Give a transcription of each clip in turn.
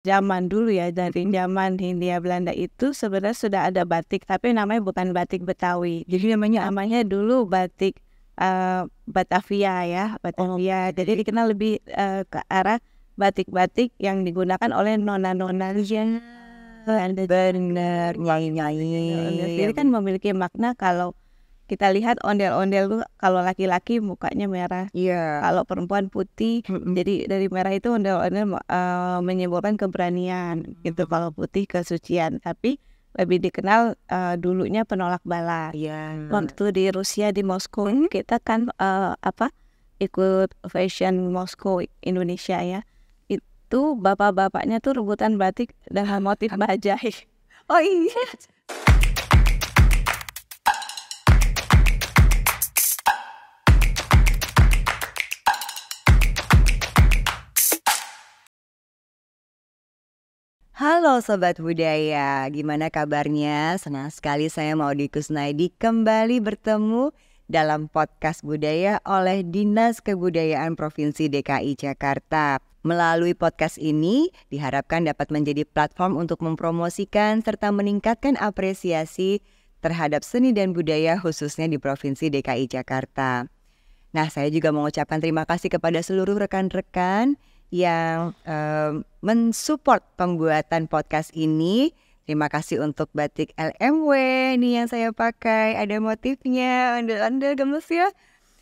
zaman dulu ya, dari zaman Hindia Belanda itu sebenarnya sudah ada batik, tapi namanya bukan batik Betawi. Jadi namanya dulu batik Batavia ya, Batavia. Jadi dikenal lebih ke arah batik-batik yang digunakan oleh nona-nona yang Bener, nyanyi-nyanyi. Jadi kan memiliki makna. Kalau kita lihat ondel-ondel tuh, kalau laki-laki mukanya merah, Iya. kalau perempuan putih. Jadi dari merah itu ondel-ondel menyimbolkan keberanian gitu. Kalau putih kesucian. Tapi lebih dikenal dulunya penolak bala. Iya. Waktu di Rusia di Moskow kita kan ikut fashion Moskow Indonesia ya. Itu bapak-bapaknya tuh rebutan batik dengan motif bajai. Oh iya. Halo Sobat Budaya, gimana kabarnya? Senang sekali saya Maudy Kusnaidi kembali bertemu dalam podcast budaya oleh Dinas Kebudayaan Provinsi DKI Jakarta. Melalui podcast ini diharapkan dapat menjadi platform untuk mempromosikan serta meningkatkan apresiasi terhadap seni dan budaya khususnya di Provinsi DKI Jakarta. Nah, saya juga mengucapkan terima kasih kepada seluruh rekan-rekan yang mensupport pembuatan podcast ini. Terima kasih untuk batik LMW nih yang saya pakai, ada motifnya, ondel-ondel gemes ya.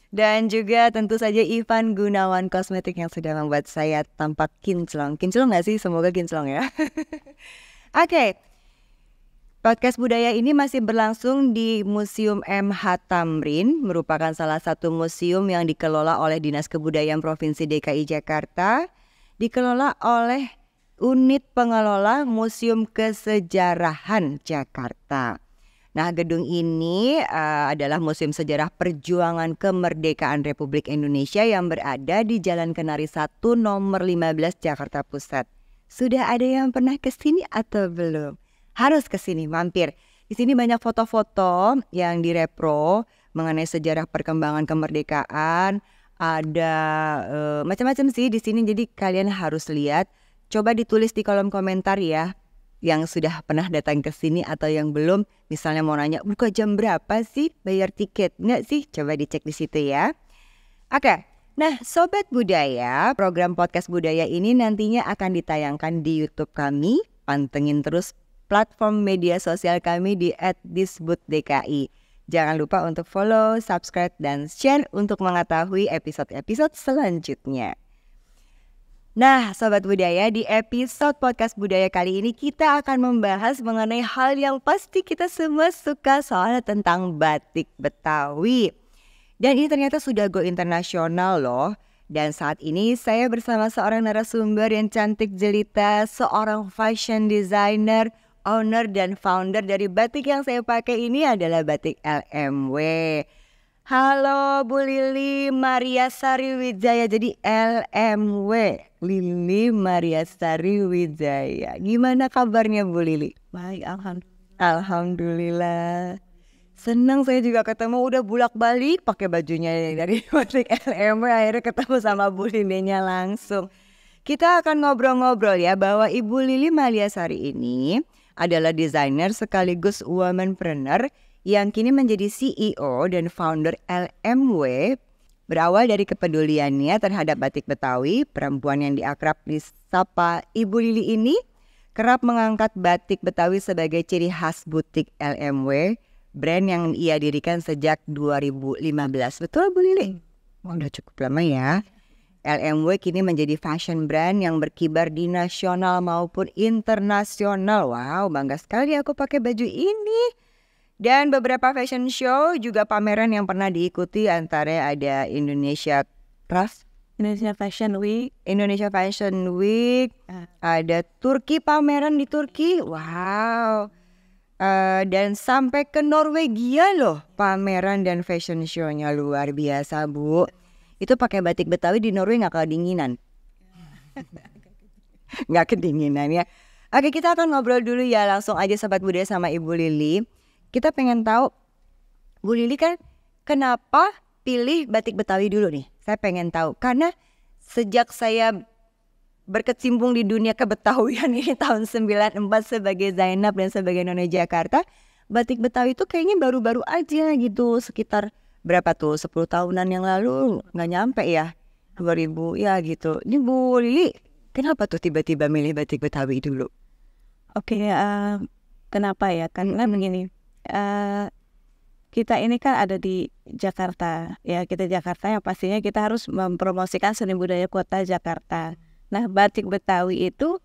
Dan juga tentu saja Ivan Gunawan Kosmetik yang sudah membuat saya tampak kinclong. Kinclong gak sih? Semoga kinclong ya. Oke. Podcast budaya ini masih berlangsung di Museum MH Tamrin, merupakan salah satu museum yang dikelola oleh Dinas Kebudayaan Provinsi DKI Jakarta, dikelola oleh Unit Pengelola Museum Kesejarahan Jakarta. Nah, gedung ini adalah Museum Sejarah Perjuangan Kemerdekaan Republik Indonesia yang berada di Jalan Kenari 1 nomor 15 Jakarta Pusat. Sudah ada yang pernah ke sini atau belum? Harus ke sini, mampir. Di sini banyak foto-foto yang direpro mengenai sejarah perkembangan kemerdekaan. Ada macam-macam sih di sini, jadi kalian harus lihat. Coba ditulis di kolom komentar ya, yang sudah pernah datang ke sini atau yang belum. Misalnya mau nanya, buka jam berapa sih, bayar tiket nggak sih? Coba dicek di situ ya. Oke. Nah, Sobat Budaya, program podcast budaya ini nantinya akan ditayangkan di YouTube kami. Pantengin terus platform media sosial kami di @disbudDKI. Jangan lupa untuk follow, subscribe, dan share untuk mengetahui episode-episode selanjutnya. Nah, Sobat Budaya, di episode podcast budaya kali ini kita akan membahas mengenai hal yang pasti kita semua suka, soalnya tentang batik Betawi. Dan ini ternyata sudah go internasional loh. Dan saat ini saya bersama seorang narasumber yang cantik jelita, seorang fashion designer, owner dan founder dari batik yang saya pakai ini adalah batik LMW. Halo Bu Lili Maria Sari Wijaya, jadi LMW, Lili Maria Sari Wijaya. Gimana kabarnya Bu Lili? Baik, alhamdulillah. Alhamdulillah. Senang saya juga ketemu, udah bolak-balik pakai bajunya dari batik LMW, akhirnya ketemu sama Bu Lilinya langsung. Kita akan ngobrol-ngobrol ya, bahwa Ibu Lili Maliasari ini adalah desainer sekaligus womanpreneur yang kini menjadi CEO dan founder LMW. Berawal dari kepeduliannya terhadap batik Betawi, perempuan yang diakrab disapa Ibu Lili ini kerap mengangkat batik Betawi sebagai ciri khas butik LMW, brand yang ia dirikan sejak 2015. Betul Bu Lili? Udah cukup lama ya. LMW kini menjadi fashion brand yang berkibar di nasional maupun internasional. Wow, bangga sekali aku pakai baju ini. Dan beberapa fashion show juga pameran yang pernah diikuti, antara ada Indonesia Craft, Indonesia Fashion Week, ada Turki, pameran di Turki. Wow. Dan sampai ke Norwegia loh, pameran dan fashion show-nya luar biasa Bu. Itu pakai batik Betawi di Norwegia nggak kedinginan? Nggak kedinginan ya. Oke, kita akan ngobrol dulu ya, langsung aja Sobat Budaya sama Ibu Lili. Kita pengen tahu, Bu Lili kan kenapa pilih batik Betawi dulu nih? Saya pengen tahu, karena sejak saya berkecimpung di dunia kebetawian ini tahun 94 sebagai Zainab dan sebagai Nona Jakarta, batik Betawi itu kayaknya baru-baru aja gitu, sekitar berapa tuh, 10 tahunan yang lalu, nggak nyampe ya, 2000 ya gitu. Ini Bu Lili, kenapa tuh tiba-tiba milih batik Betawi dulu? Oke, kenapa ya? Karena begini, kita ini kan ada di Jakarta, ya kita Jakarta yang pastinya kita harus mempromosikan seni budaya kota Jakarta. Nah, batik Betawi itu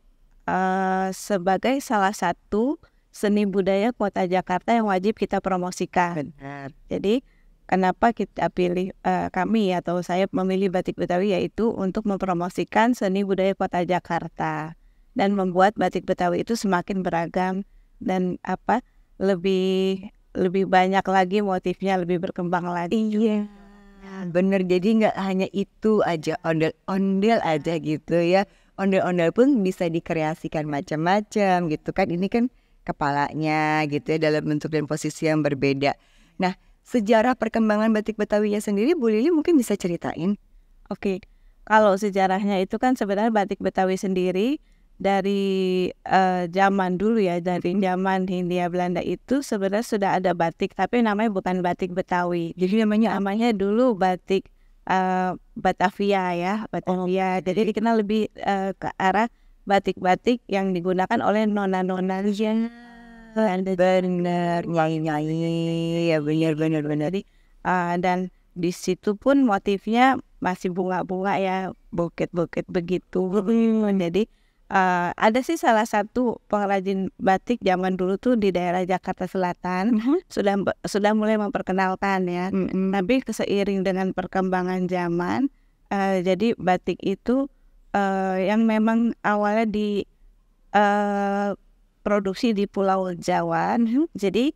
sebagai salah satu seni budaya kota Jakarta yang wajib kita promosikan. Benar. Jadi kenapa kita pilih kami atau saya memilih batik Betawi, yaitu untuk mempromosikan seni budaya kota Jakarta dan membuat batik Betawi itu semakin beragam dan lebih banyak lagi motifnya, lebih berkembang lagi. Iya, bener. Jadi nggak hanya itu aja, ondel-ondel aja gitu ya. Ondel-ondel pun bisa dikreasikan macam-macam gitu kan. Ini kan kepalanya gitu ya, dalam bentuk dan posisi yang berbeda. Nah, sejarah perkembangan batik Betawinya sendiri Bu Lili mungkin bisa ceritain? Oke, kalau sejarahnya itu kan sebenarnya batik Betawi sendiri dari zaman dulu ya, dari zaman Hindia Belanda itu sebenarnya sudah ada batik, tapi namanya bukan batik Betawi. Jadi namanya dulu batik Batavia ya, Batavia. Jadi dikenal lebih ke arah batik-batik yang digunakan oleh nona-nona yang Bener, nyanyi-nyanyi ya, bener. Jadi dan di situ pun motifnya masih bunga-bunga ya, bukit-bukit begitu. Jadi ada sih salah satu pengrajin batik zaman dulu tuh di daerah Jakarta Selatan sudah mulai memperkenalkan ya. Tapi seiring dengan perkembangan zaman, jadi batik itu yang memang awalnya di produksi di Pulau Jawa, jadi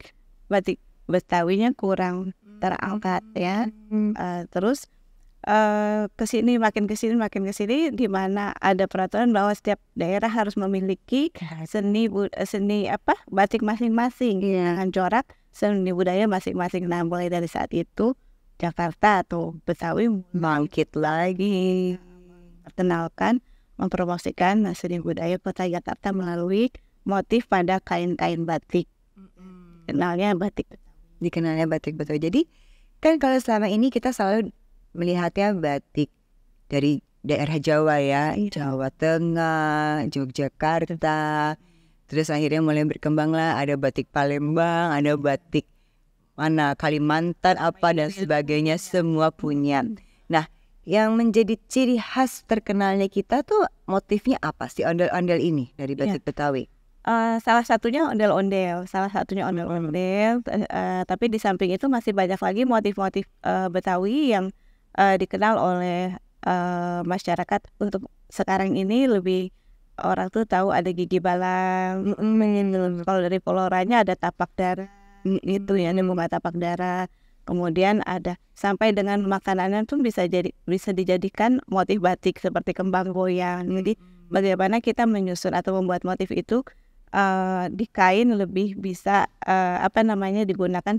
batik Betawinya kurang terangkat ya. Terus makin kesini di mana ada peraturan bahwa setiap daerah harus memiliki seni batik masing-masing dengan corak seni budaya masing-masing. Nah, mulai dari saat itu Jakarta atau Betawi Bangkit lagi, memperkenalkan, mempromosikan seni budaya kota Jakarta melalui motif pada kain-kain batik. Dikenalnya batik Betawi. Jadi kan kalau selama ini kita selalu melihatnya batik dari daerah Jawa ya, Jawa Tengah, Yogyakarta. Terus akhirnya mulai berkembang lah, ada batik Palembang, ada batik Kalimantan dan sebagainya, semua punya. Nah, yang menjadi ciri khas terkenalnya kita tuh motifnya apa sih, ondel-ondel ini dari batik Betawi? Salah satunya ondel-ondel, tapi di samping itu masih banyak lagi motif-motif Betawi yang dikenal oleh masyarakat. Untuk sekarang ini lebih orang tuh tahu ada gigi balang. Kalau dari Poloranya ada tapak darah, itu ya, bunga tapak darah. Kemudian ada sampai dengan makanannya tuh bisa dijadikan motif batik seperti kembang goyang. Jadi bagaimana kita menyusun atau membuat motif itu di kain lebih bisa digunakan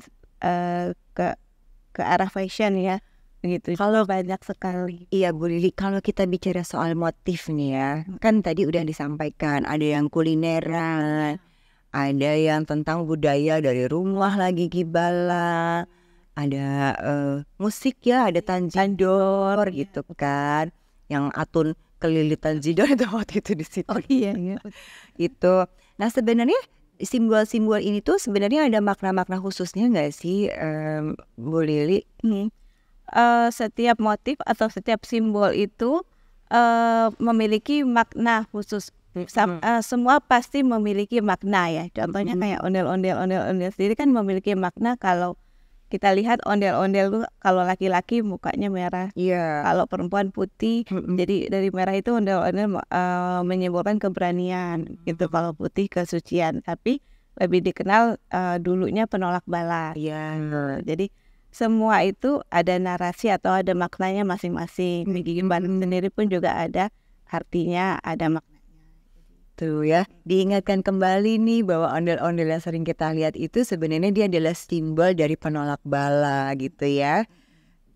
ke arah fashion ya, gitu. Kalau banyak sekali. Iya Bu Lili, kalau kita bicara soal motif nih ya, kan tadi udah disampaikan ada yang kulineran, ada yang tentang budaya dari rumah lagi gibala, ada musik ya, ada tanjidor gitu kan, yang Atun kelilit tanjidor itu waktu itu di situ. Oh iya. Itu. Nah, sebenarnya simbol-simbol ini tuh sebenarnya ada makna-makna khususnya nggak sih, Bu Lili? Setiap motif atau setiap simbol itu memiliki makna khusus. Semua pasti memiliki makna ya. Contohnya kayak ondel-ondel sendiri kan memiliki makna. Kalau kita lihat ondel-ondel tuh, kalau laki-laki mukanya merah, kalau perempuan putih. Jadi dari merah itu ondel-ondel menyimbolkan keberanian gitu. Kalau putih kesucian. Tapi lebih dikenal dulunya penolak bala. Jadi semua itu ada narasi atau ada maknanya masing-masing. Gigi balang sendiri pun juga ada artinya, ada maknanya. Tuh ya, diingatkan kembali nih bahwa ondel-ondel yang sering kita lihat itu sebenarnya dia adalah simbol dari penolak bala gitu ya.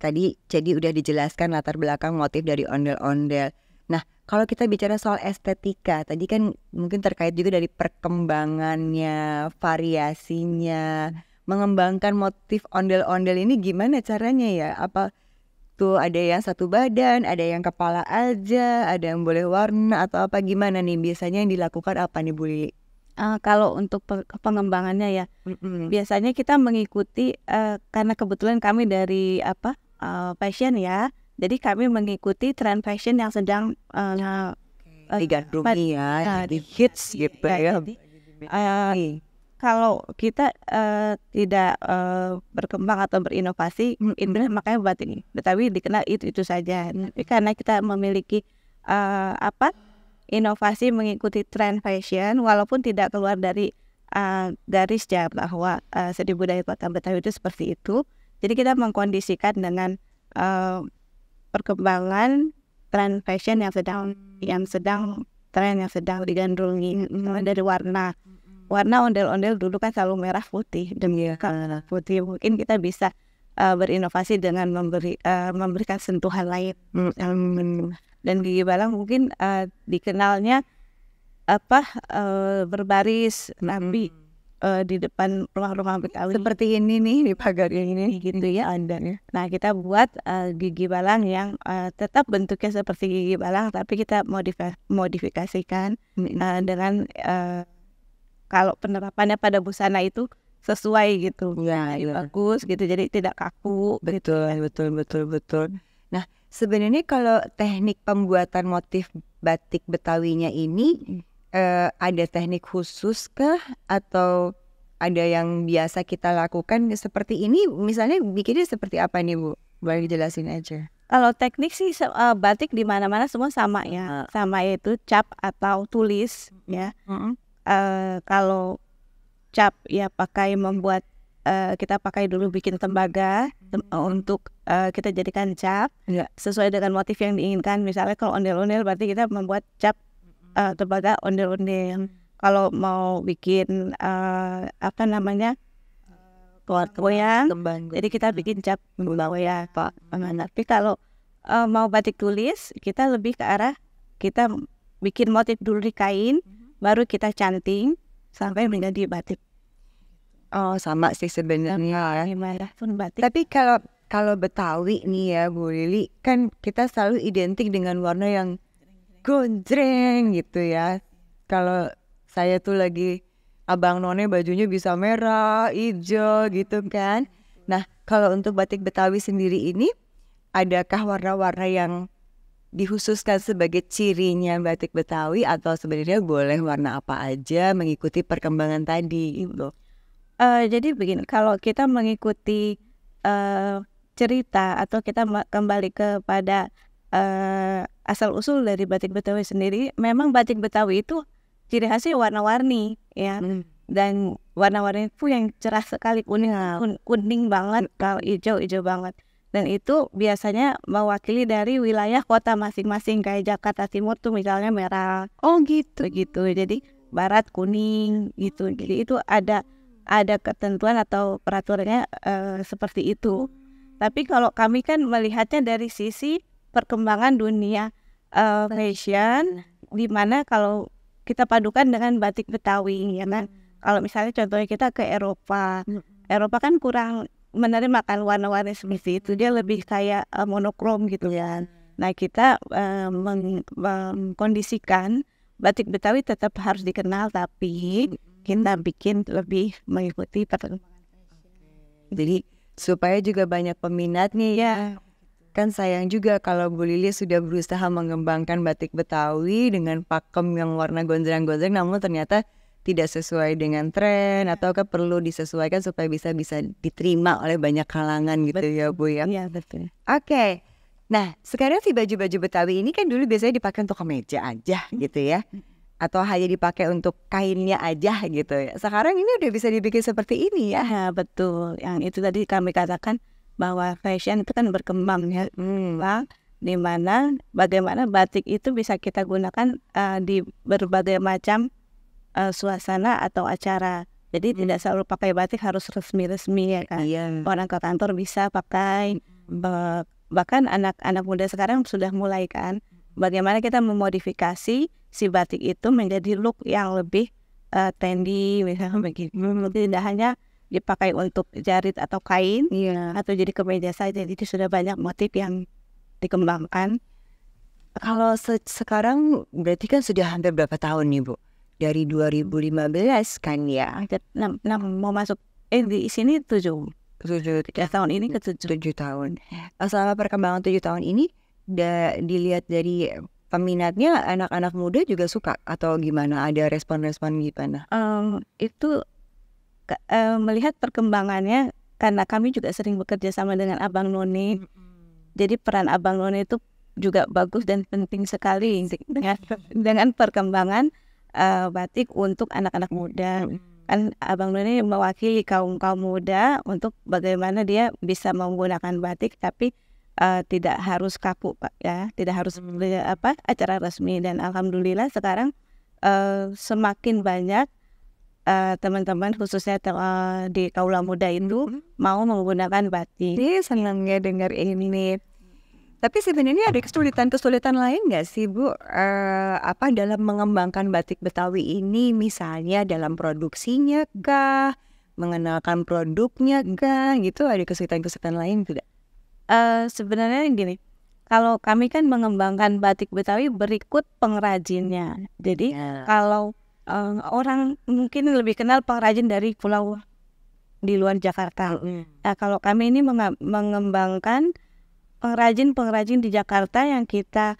Tadi jadi udah dijelaskan latar belakang motif dari ondel-ondel. Nah, kalau kita bicara soal estetika, tadi kan mungkin terkait juga dari perkembangannya, variasinya, mengembangkan motif ondel-ondel ini gimana caranya ya? Apa tuh ada yang satu badan, ada yang kepala aja, ada yang boleh warna atau apa gimana nih? Biasanya yang dilakukan apa nih Bu Lili? Kalau untuk pengembangannya ya, biasanya kita mengikuti karena kebetulan kami dari fashion ya, jadi kami mengikuti tren fashion yang sedang digandrungi ya, di hits gitu ya. jadi kalau kita tidak berkembang atau berinovasi, makanya batik Betawi dikenal itu saja. Tapi karena kita memiliki inovasi mengikuti tren fashion, walaupun tidak keluar dari garis ya bahwa seni budaya kota Betawi itu seperti itu. Jadi kita mengkondisikan dengan perkembangan tren fashion yang sedang digandrungi dari warna ondel-ondel dulu kan selalu merah putih dan putih. Mungkin kita bisa berinovasi dengan memberikan sentuhan lain. Dan Gigi Balang mungkin dikenalnya berbaris tapi di depan rumah-rumah Betawi Seperti ini nih di pagar yang ini gitu ya ada. Nah kita buat Gigi Balang yang tetap bentuknya seperti Gigi Balang tapi kita modifikasikan dengan kalau penerapannya pada busana itu sesuai gitu, ya, bagus gitu, jadi tidak kaku. Betul. Nah sebenarnya kalau teknik pembuatan motif batik Betawinya ini ada teknik khusus kah atau ada yang biasa kita lakukan seperti ini? Misalnya bikinnya seperti apa nih Bu? Boleh dijelasin aja. Kalau teknik sih batik di mana-mana semua sama ya, sama yaitu cap atau tulis ya. Kalau cap ya kita pakai dulu bikin tembaga untuk kita jadikan cap sesuai dengan motif yang diinginkan. Misalnya kalau ondel-ondel berarti kita membuat cap tembaga ondel-ondel. Kalau mau bikin goyang, jadi kita bikin cap goyang Pak. Tapi kalau mau batik tulis kita lebih ke arah kita bikin motif dulu di kain, baru kita canting sampai menjadi batik. Oh sama sih sebenarnya. Batik. Tapi kalau Betawi nih ya Bu Lili, kan kita selalu identik dengan warna yang gonjreng gitu ya. Kalau saya tuh lagi abang none bajunya bisa merah, hijau gitu kan. Nah kalau untuk batik Betawi sendiri ini, adakah warna-warna yang dikhususkan sebagai cirinya batik Betawi atau sebenarnya boleh warna apa aja mengikuti perkembangan tadi gitu? Jadi begini, kalau kita mengikuti cerita atau kita kembali kepada asal usul dari batik Betawi sendiri, memang batik Betawi itu ciri khasnya warna-warni ya, dan warna-warni itu yang cerah sekali, kuning banget, kalau hijau banget. Dan itu biasanya mewakili dari wilayah kota masing-masing, kayak Jakarta Timur tuh misalnya merah. Oh gitu. Jadi barat kuning gitu. Jadi itu ada ketentuan atau peraturannya seperti itu. Tapi kalau kami kan melihatnya dari sisi perkembangan dunia fashion, di mana kalau kita padukan dengan batik Betawi ya kan. Kalau misalnya contohnya kita ke Eropa kan kurang menerima warna-warni seperti itu, dia lebih kayak monokrom gitu ya. Nah kita mengkondisikan batik Betawi tetap harus dikenal, tapi kita bikin lebih mengikuti perkembangan fashion. Jadi supaya juga banyak peminat nih ya. Kan sayang juga kalau Bu Lili sudah berusaha mengembangkan batik Betawi dengan pakem yang warna gonjreng-gonjreng, namun ternyata tidak sesuai dengan tren atau perlu disesuaikan supaya bisa diterima oleh banyak kalangan gitu. Betul. Ya Bu ya. Iya betul. Oke. Nah sekarang si baju-baju Betawi ini kan dulu biasanya dipakai untuk kemeja aja gitu ya, atau hanya dipakai untuk kainnya aja gitu ya. Sekarang ini udah bisa dibikin seperti ini ya. Ya betul. Yang itu tadi kami katakan bahwa fashion itu kan berkembang ya, di mana bagaimana batik itu bisa kita gunakan di berbagai macam suasana atau acara. Jadi tidak selalu pakai batik harus resmi-resmi ya kan. Orang ke kantor bisa pakai, bahkan anak-anak muda sekarang sudah mulai kan bagaimana kita memodifikasi si batik itu menjadi look yang lebih trendy misalnya begitu. Tidak hanya dipakai untuk jarit atau kain atau jadi kemeja saja. Jadi sudah banyak motif yang dikembangkan. Kalau sekarang berarti kan sudah hampir berapa tahun nih Bu? Dari 2015 kan ya? 6 mau masuk di sini 7 tahun ini ke 7 tahun. Selama perkembangan 7 tahun ini dilihat dari peminatnya, anak-anak muda juga suka atau gimana? Ada respon-respon gimana? Itu melihat perkembangannya karena kami juga sering bekerja sama dengan Abang None. Jadi peran Abang None itu juga bagus dan penting sekali dengan perkembangan batik untuk anak-anak muda. Kan Abang None mewakili kaum muda untuk bagaimana dia bisa menggunakan batik tapi tidak harus kaku Pak ya, tidak harus acara resmi. Dan alhamdulillah sekarang semakin banyak teman-teman khususnya di kaula muda itu mau menggunakan batik. Senangnya dengar ini. Tapi sebenarnya ada kesulitan lain nggak sih Bu? Dalam mengembangkan batik Betawi ini, misalnya dalam produksinya kah, mengenalkan produknya kah, gitu? Ada kesulitan lain tidak? Sebenarnya gini, kalau kami kan mengembangkan batik Betawi berikut pengrajinnya. Jadi kalau orang mungkin lebih kenal pengrajin dari pulau di luar Jakarta. Nah, kalau kami ini mengembangkan pengrajin di Jakarta yang kita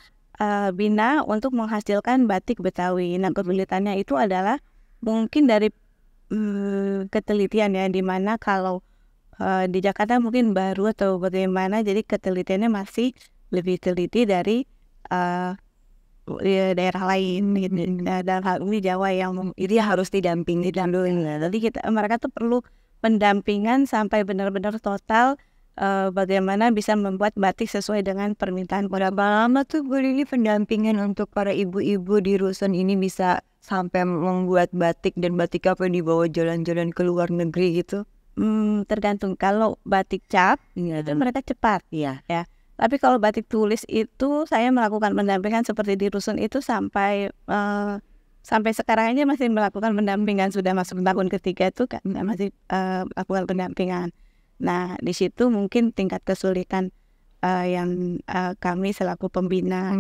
bina untuk menghasilkan batik Betawi. Nah, kesulitannya itu adalah mungkin dari ketelitian ya, dimana kalau di Jakarta mungkin baru atau bagaimana, jadi ketelitiannya masih lebih teliti dari daerah lain gitu. Nah, dalam hal ini Jawa yang Ini harus didampingi dulu. Jadi mereka tuh perlu pendampingan sampai benar-benar total bagaimana bisa membuat batik sesuai dengan permintaan. Berapa lama tuh Bu Lili pendampingan untuk para ibu-ibu di rusun ini bisa sampai membuat batik, dan batik apa yang dibawa jalan-jalan ke luar negeri gitu? Tergantung. Kalau batik cap itu mereka cepat ya. Tapi kalau batik tulis itu saya melakukan pendampingan seperti di rusun itu sampai sekarang aja masih melakukan pendampingan, sudah masuk tahun ketiga itu kan masih melakukan pendampingan. Nah, di situ mungkin tingkat kesulitan yang kami selaku pembina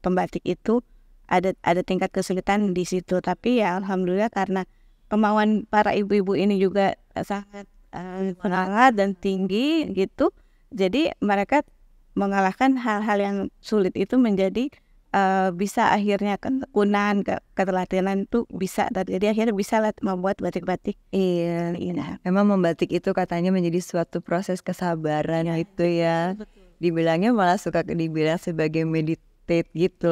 pembatik itu ada tingkat kesulitan di situ. Tapi ya alhamdulillah karena kemauan para ibu-ibu ini juga sangat semangat dan tinggi gitu. Jadi mereka mengalahkan hal-hal yang sulit itu menjadi bisa akhirnya ketekunan, keteladanan itu bisa. Jadi akhirnya bisa membuat batik-batik. Iya. Memang membatik itu katanya menjadi suatu proses kesabaran itu ya. Dibilangnya malah suka dibilang sebagai meditate gitu,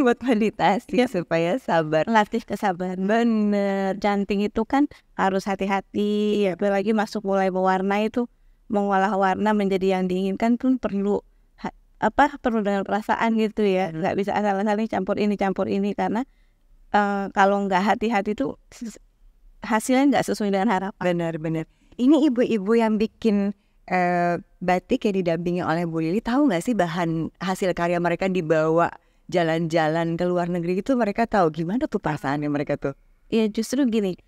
buat meditasi supaya sabar. Latih kesabaran. Bener. Janting itu kan harus hati-hati, apalagi masuk mulai mewarna itu, mengolah warna menjadi yang diinginkan pun perlu dengan perasaan gitu ya. Nggak bisa asal-asalnya campur ini karena kalau nggak hati-hati itu hasilnya nggak sesuai dengan harapan. Benar. Ini ibu-ibu yang bikin batik yang didampingi oleh Bu Lili, tahu nggak sih bahan hasil karya mereka dibawa jalan-jalan ke luar negeri itu, mereka tahu gimana tuh perasaannya mereka tuh? Ya justru gini,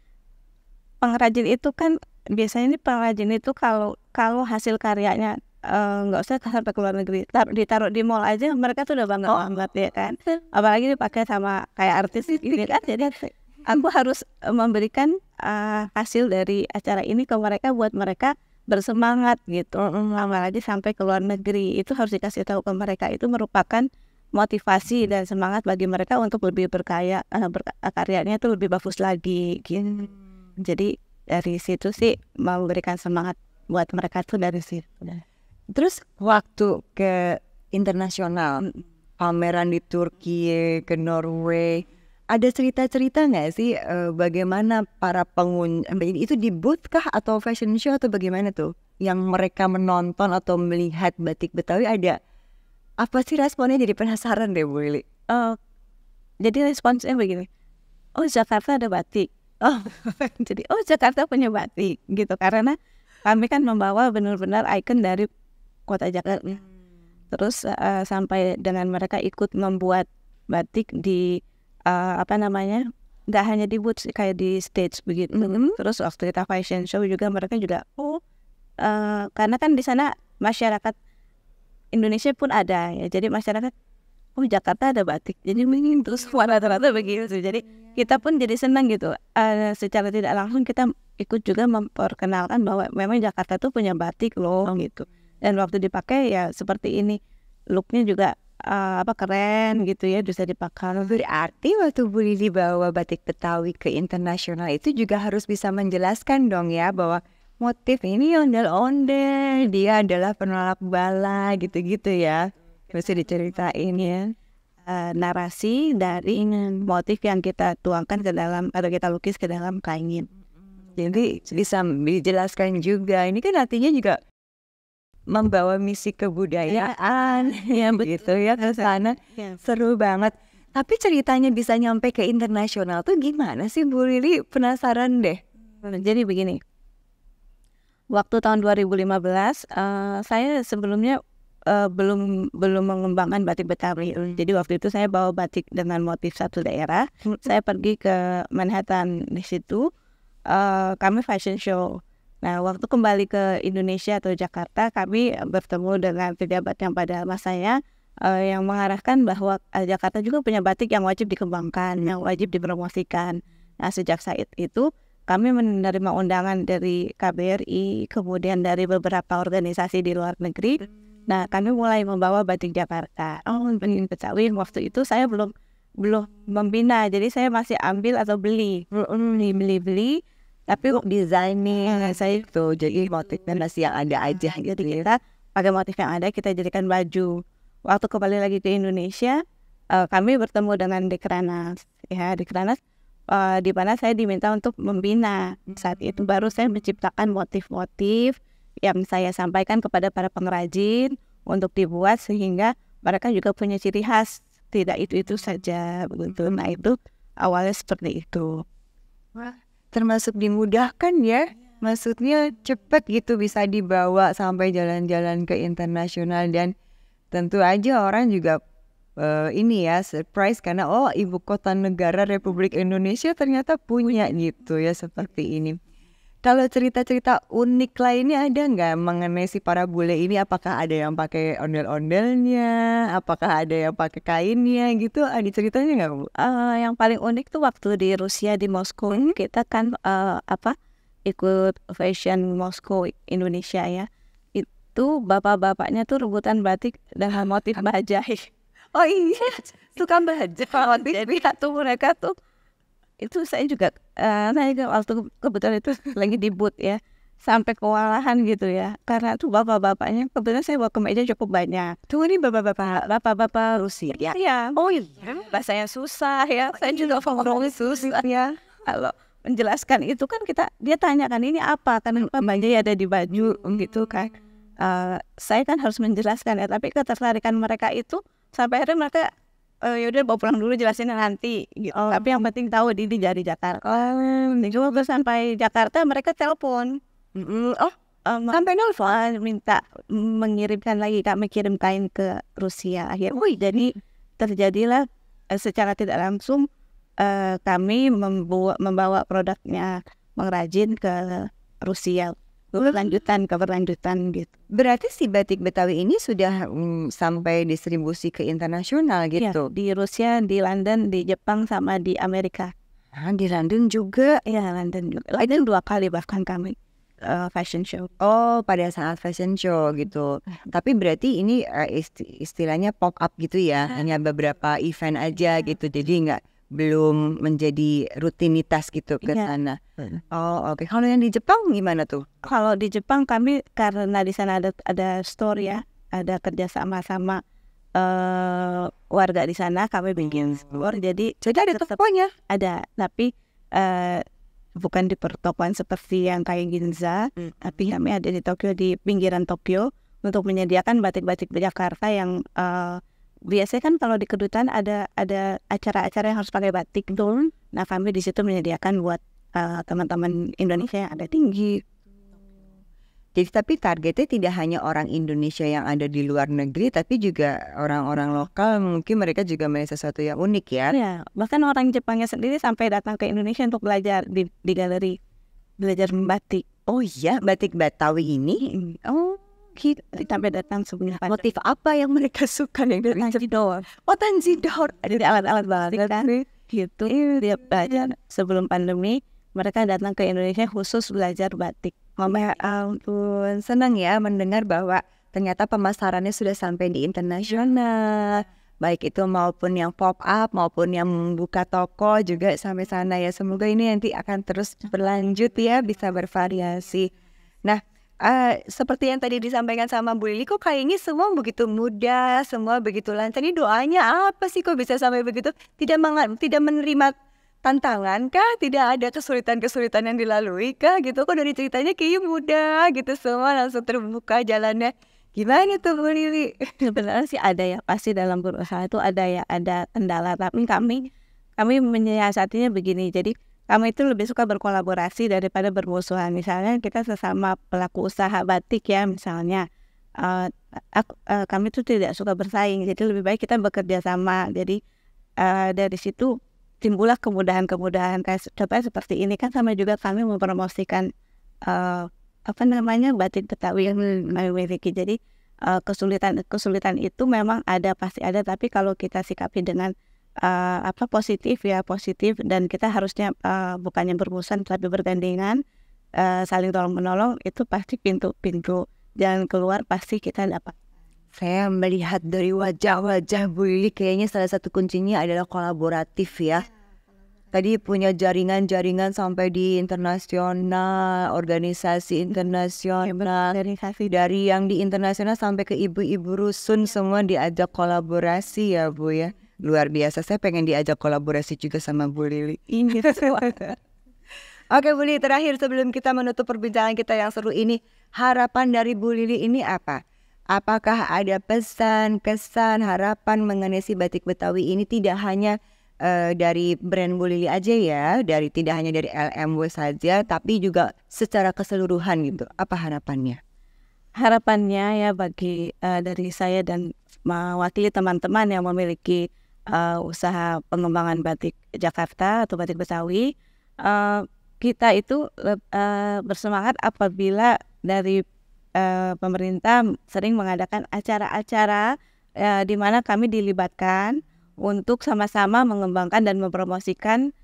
pengrajin itu kan biasanya pengrajin itu kalau hasil karyanya nggak usah sampai ke luar negeri, ditaruh di mall aja mereka tuh udah bangga banget ya kan. Apalagi dipakai sama kayak artis ini kan. Jadi aku harus memberikan hasil dari acara ini ke mereka buat mereka bersemangat gitu. Apalagi sampai ke luar negeri itu harus dikasih tahu ke mereka, itu merupakan motivasi dan semangat bagi mereka untuk lebih berkarya, karyanya itu lebih bagus lagi gitu. Jadi dari situ sih memberikan semangat buat mereka tuh dari situ. Terus waktu ke internasional, pameran di Turki, ke Norway, ada cerita-cerita nggak sih bagaimana para pengunjung itu di booth kah atau fashion show atau bagaimana tuh yang mereka menonton atau melihat batik Betawi? Ada apa sih responnya? Jadi penasaran deh Bu Lili. Jadi responsnya begini, oh Jakarta ada batik, jadi Jakarta punya batik gitu, karena kami kan membawa benar-benar ikon dari kota Jakarta. Terus sampai dengan mereka ikut membuat batik di nggak hanya di booth kayak di stage begitu. Terus waktu kita fashion show juga mereka juga karena kan di sana masyarakat Indonesia pun ada ya, jadi masyarakat Jakarta ada batik, jadi terus rata-rata begitu. Jadi kita pun jadi senang gitu. Secara tidak langsung kita ikut juga memperkenalkan bahwa memang Jakarta tuh punya batik loh gitu. Dan waktu dipakai ya seperti ini, looknya juga keren gitu ya, bisa dipakai. Berarti waktu Bu Lili bawa batik Betawi ke internasional itu juga harus bisa menjelaskan dong ya bahwa motif ini ondel-ondel, dia adalah penolak bala gitu-gitu ya. Mesti diceritain ya. Narasi dari motif yang kita tuangkan ke dalam atau kita lukis ke dalam kain. Jadi bisa dijelaskan juga. Ini kan artinya juga membawa misi kebudayaan ya begitu ya ke sana. Seru banget. Tapi ceritanya bisa nyampe ke internasional tuh gimana sih Bu Lili? Penasaran deh. Jadi begini. Waktu tahun 2015 saya sebelumnya belum mengembangkan batik Betawi. Jadi waktu itu saya bawa batik dengan motif satu daerah. Saya pergi ke Manhattan, di situ kami fashion show. Nah, waktu kembali ke Indonesia atau Jakarta, kami bertemu dengan pejabat yang pada masanya yang mengarahkan bahwa Jakarta juga punya batik yang wajib dikembangkan, yang wajib dipromosikan. Nah, sejak saat itu kami menerima undangan dari KBRI, kemudian dari beberapa organisasi di luar negeri. Nah, kami mulai membawa batik Jakarta. Batik Betawi waktu itu saya belum membina, jadi saya masih ambil atau beli. Tapi desainnya saya tuh jadi motifnya masih yang ada aja gitu. Jadi kita pakai motif yang ada, kita jadikan baju. Waktu kembali lagi ke Indonesia, kami bertemu dengan Dekranas. Ya, Dekranas di mana saya diminta untuk membina. Saat itu baru saya menciptakan motif-motif yang saya sampaikan kepada para pengrajin untuk dibuat sehingga mereka juga punya ciri khas, tidak itu saja begitu. Nah, itu awalnya seperti itu. Wah, termasuk dimudahkan ya, maksudnya cepat gitu bisa dibawa sampai jalan-jalan ke internasional. Dan tentu aja orang juga ini ya surprise karena ibu kota negara Republik Indonesia ternyata punya gitu ya seperti ini. Kalau cerita-cerita unik lainnya ada nggak mengenai si para bule ini? Apakah ada yang pakai ondel-ondelnya? Apakah ada yang pakai kainnya gitu? Ada ceritanya nggak Bu? Yang paling unik tuh waktu di Rusia, di Moskow, kita kan ikut fashion Moskow Indonesia ya. Itu bapak-bapaknya tuh rebutan batik dengan motif bajai. Oh iya, suka bajai. Jadi mereka tuh itu saya juga waktu kebetulan itu lagi di booth ya, sampai kewalahan gitu ya, karena tuh bapak-bapaknya kebetulan saya bawa kemeja cukup banyak. Tuh ini bapak-bapak Rusia ya? Oh iya, bahasanya susah ya, saya juga ngomongnya susah ya. Kalau menjelaskan itu kan dia tanya kan ini apa, kenapa bajai ada di baju gitu kan. Saya kan harus menjelaskan ya, tapi ketertarikan mereka itu sampai akhirnya mereka yaudah bawa pulang dulu, jelasin nanti gitu. Tapi yang penting tahu di dari Jakarta. Waktu sampai Jakarta mereka telepon. Sampai nelfon minta mengirimkan lagi, kami kirim kain ke Rusia. Akhirnya jadi terjadilah secara tidak langsung kami membawa produknya mengrajin ke Rusia. Keberlanjutan gitu. Berarti si batik Betawi ini sudah sampai distribusi ke internasional gitu? Ya, di Rusia, di London, di Jepang, sama di Amerika. Di London juga? Ya, London juga. London 2 kali bahkan kami fashion show. Oh, pada saat fashion show gitu. Tapi berarti ini istilahnya pop up gitu ya? Hanya beberapa event aja gitu, jadi belum menjadi rutinitas gitu ke sana. Oh, oke. Kalau yang di Jepang gimana tuh? Kalau di Jepang kami karena di sana ada store ya, ada kerjasama sama warga di sana, kami bikin store. Jadi ada tokonya? Ada, tapi bukan di pertokoan seperti yang kayak Ginza, tapi kami ada di Tokyo, di pinggiran Tokyo, untuk menyediakan batik-batik Jakarta yang biasanya kan kalau di kedutaan ada acara-acara yang harus pakai batik tuh. Nah, kami di situ menyediakan buat teman-teman Indonesia yang ada tinggi. Jadi tapi targetnya tidak hanya orang Indonesia yang ada di luar negeri, tapi juga orang-orang lokal, mungkin mereka juga melihat sesuatu yang unik ya. Ya, bahkan orang Jepangnya sendiri sampai datang ke Indonesia untuk belajar di galeri, belajar membatik. Oh iya, batik Betawi ini. Oh gitu. Sampai datang sebelum Motif apa yang mereka suka yang dari Tanjidor. Oh Tanjidor. Jadi alat-alat batik kan gitu. Dia belajar sebelum pandemi, mereka datang ke Indonesia khusus belajar batik. Ya ampun, senang ya mendengar bahwa ternyata pemasarannya sudah sampai di internasional. Baik itu maupun yang pop up maupun yang membuka toko juga sampai sana ya. Semoga ini nanti akan terus berlanjut ya, bisa bervariasi. Nah, seperti yang tadi disampaikan sama Bu Lili, kok kayaknya semua begitu mudah, semua begitu lancar. Ini doanya apa sih kok bisa sampai begitu? Tidak menerima tantangan kah? Tidak ada kesulitan-kesulitan yang dilalui kah? Gitu kok dari ceritanya kayaknya mudah gitu, semua langsung terbuka jalannya. Gimana tuh Bu Lili? Sebenarnya sih ada ya, pasti dalam berusaha itu ada ya, ada kendala. Tapi kami menyiasatinya begini. Jadi kami itu lebih suka berkolaborasi daripada bermusuhan. Misalnya kita sesama pelaku usaha batik ya, misalnya kami tuh tidak suka bersaing. Jadi lebih baik kita bekerja sama. Jadi dari situ timbullah kemudahan-kemudahan kayak contohnya seperti ini kan, sama juga kami mempromosikan batik Betawi yang kami miliki. Jadi kesulitan itu memang ada, pasti ada, tapi kalau kita sikapi dengan positif dan kita harusnya bukannya bermusuhan tapi bergandengan, saling tolong menolong, itu pasti pintu jalan keluar pasti kita dapat. Saya melihat dari wajah-wajah Bu Lili kayaknya salah satu kuncinya adalah kolaboratif ya. Tadi punya jaringan-jaringan sampai di internasional, organisasi internasional, dari yang di internasional sampai ke ibu-ibu rusun semua diajak kolaborasi ya Bu ya. Luar biasa, saya pengen diajak kolaborasi juga sama Bu Lili. Oke Bu Lili, terakhir sebelum kita menutup perbincangan kita yang seru ini, harapan dari Bu Lili ini apa? Apakah ada pesan, kesan, harapan mengenai si batik Betawi ini tidak hanya dari brand Bu Lili aja ya, tidak hanya dari LMW saja, tapi juga secara keseluruhan gitu. Apa harapannya? Harapannya ya bagi dari saya dan mewakili teman-teman yang memiliki usaha pengembangan batik Jakarta atau batik Betawi, kita itu bersemangat apabila dari pemerintah sering mengadakan acara-acara di mana kami dilibatkan untuk sama-sama mengembangkan dan mempromosikan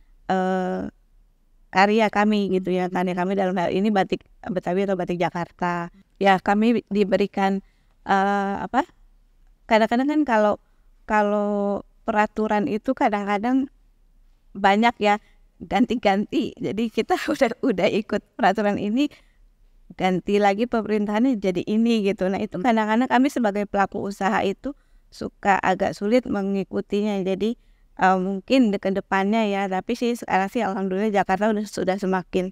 karya kami gitu ya. Karya kami dalam hal ini batik Betawi atau batik Jakarta. Ya kami diberikan kadang-kadang kan kalau peraturan itu kadang-kadang banyak ya ganti-ganti. Jadi kita udah ikut peraturan ini, ganti lagi pemerintahannya jadi ini gitu. Nah itu kadang-kadang kami sebagai pelaku usaha itu suka agak sulit mengikutinya. Jadi mungkin ke depannya ya, tapi sih sekarang sih alhamdulillah Jakarta sudah semakin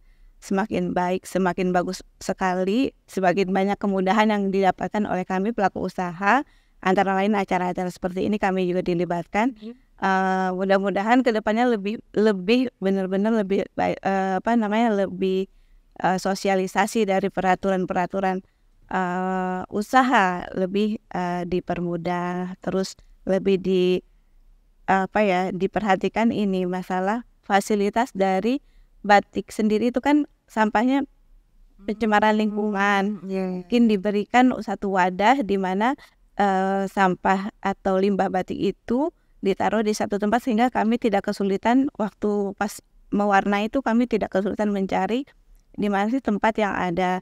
baik, semakin bagus sekali, semakin banyak kemudahan yang didapatkan oleh kami pelaku usaha. Antara lain acara-acara seperti ini kami juga dilibatkan. Mudah-mudahan ke depannya lebih benar-benar lebih baik, lebih sosialisasi dari peraturan-peraturan usaha lebih dipermudah, terus lebih diperhatikan ini masalah fasilitas dari batik sendiri itu kan sampahnya pencemaran lingkungan. Mungkin diberikan satu wadah di mana sampah atau limbah batik itu ditaruh di satu tempat sehingga kami tidak kesulitan waktu pas mewarnai itu, kami tidak kesulitan mencari di mana sih tempat yang ada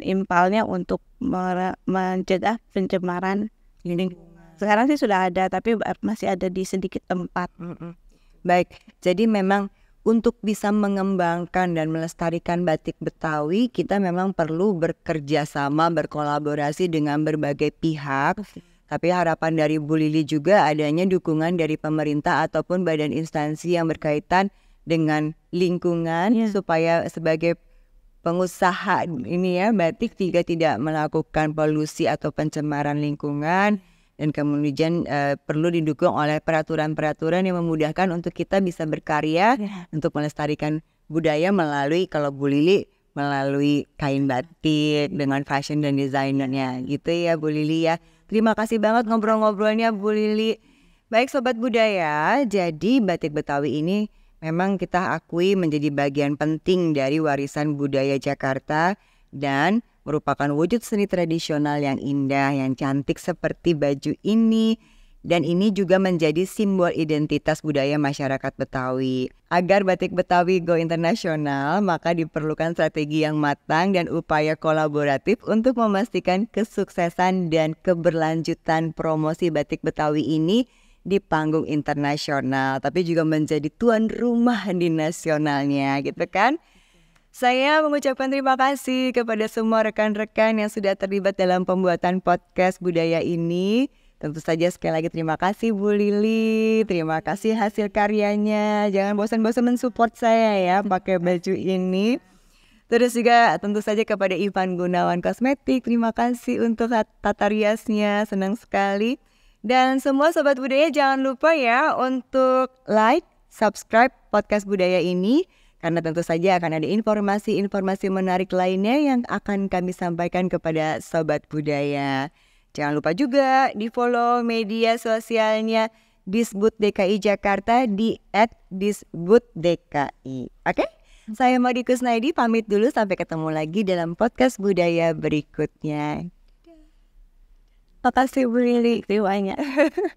impalnya untuk mencegah pencemaran lingkungan. Sekarang sih sudah ada, tapi masih ada di sedikit tempat. Baik, jadi memang untuk bisa mengembangkan dan melestarikan batik Betawi, kita memang perlu bekerja sama, berkolaborasi dengan berbagai pihak. Tapi harapan dari Bu Lili juga adanya dukungan dari pemerintah ataupun badan instansi yang berkaitan dengan lingkungan, supaya sebagai pengusaha ini ya batik tidak melakukan polusi atau pencemaran lingkungan. Dan kemudian perlu didukung oleh peraturan-peraturan yang memudahkan untuk kita bisa berkarya untuk melestarikan budaya melalui, kalau Bu Lili melalui kain batik dengan fashion dan desainernya gitu ya Bu Lili ya. Terima kasih banget ngobrol-ngobrolnya Bu Lili. Baik Sobat Budaya, jadi batik Betawi ini memang kita akui menjadi bagian penting dari warisan budaya Jakarta dan merupakan wujud seni tradisional yang indah, yang cantik seperti baju ini. Dan ini juga menjadi simbol identitas budaya masyarakat Betawi. Agar batik Betawi go internasional, maka diperlukan strategi yang matang dan upaya kolaboratif untuk memastikan kesuksesan dan keberlanjutan promosi batik Betawi ini di panggung internasional, tapi juga menjadi tuan rumah di nasionalnya, gitu kan? Saya mengucapkan terima kasih kepada semua rekan-rekan yang sudah terlibat dalam pembuatan podcast budaya ini. Tentu saja sekali lagi terima kasih Bu Lili, terima kasih hasil karyanya. Jangan bosan-bosan mensupport saya ya pakai baju ini. Terus juga tentu saja kepada Ivan Gunawan Kosmetik, terima kasih untuk tata riasnya, senang sekali. Dan semua Sobat Budaya jangan lupa ya untuk like, subscribe podcast budaya ini. Karena tentu saja akan ada informasi-informasi menarik lainnya yang akan kami sampaikan kepada Sobat Budaya. Jangan lupa juga di follow media sosialnya Disbud DKI Jakarta di @disbuddki. Oke? Saya Maudy Kusnaidi pamit dulu, sampai ketemu lagi dalam podcast budaya berikutnya. Makasih Bu Lili, terima kasih.